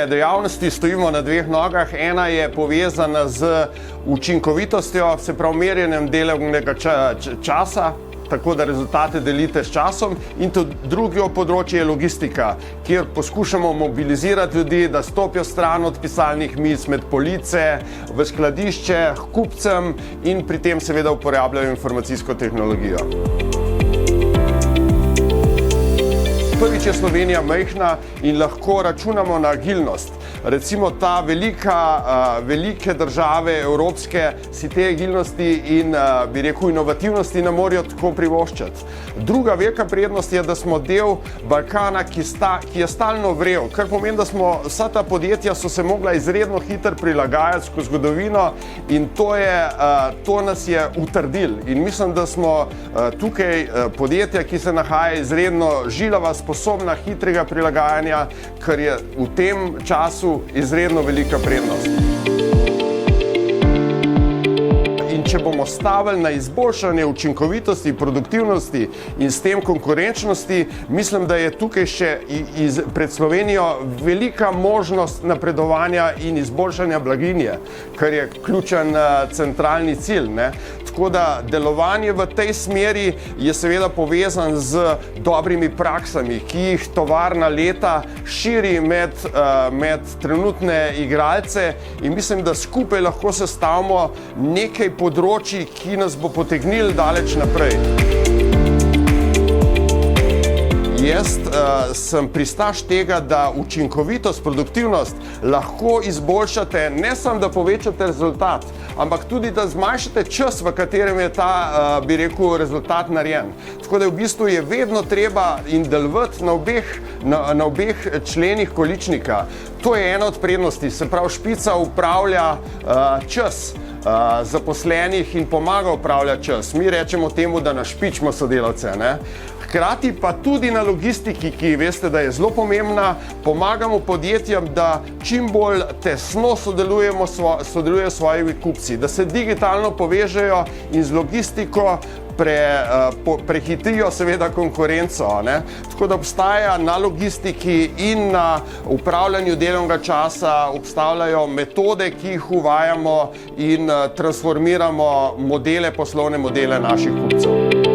dejavnosti stojimo na dveh nogah. Ena je povezana z učinkovitostjo, se pravi merjenjem delovnega časa, tako da rezultate delite s časom, in to drugo področje je logistika, kjer poskušamo mobilizirati ljudi, da stopijo stran od pisalnih miz med police, v skladišče, k kupcem in pri tem seveda uporabljajo informacijsko tehnologijo. Prvič je Slovenija majhna in lahko računamo na agilnost. Recimo ta velike države evropske si te agilnosti in bi rekel inovativnosti ne morejo tako privoščiti. Druga velika prednost je, da smo del Balkana, ki je stalno vrel, kar pomeni, da vsa ta podjetja so se mogla izredno hitro prilagajati skozi zgodovino in to nas je utrdilo. In mislim, da smo tukaj podjetja, ki se nahaja izredno žilava, sposobna hitrega prilagajanja, kar je v tem času izredno velika prednost. In če bomo stavili na izboljšanje učinkovitosti, produktivnosti in s tem konkurenčnosti, mislim, da je tukaj še pred Slovenijo velika možnost napredovanja in izboljšanja blaginje, kar je ključen centralni cilj, ne? Tako da delovanje v tej smeri je seveda povezan z dobrimi praksami, ki jih tovarna leta širi med trenutne igralce, in mislim, da skupaj lahko sestavimo nekaj področij, ki nas bo potegnili daleč naprej. Jaz sem pristaš tega, da učinkovitost, produktivnost lahko izboljšate, ne samo da povečate rezultat, ampak tudi da zmanjšate čas, v katerem je ta, bi rekel, rezultat narejen. Tako da v bistvu je vedno treba in delovati na obeh členih količnika. To je ena od prednosti, se pravi, špica upravlja čas zaposlenih in pomaga upravljati čas. Mi rečemo temu, da našpičimo sodelavce, ne? Hkrati pa tudi na logistiki, ki veste, da je zelo pomembna, pomagamo podjetjem, da čim bolj tesno sodelujejo s svojimi kupci, da se digitalno povežejo in z logistiko prehitijo seveda konkurenco, ne? Tako da obstaja na logistiki in na upravljanju delovnega časa, obstavljajo metode, ki jih uvajamo in transformiramo poslovne modele naših kupcev.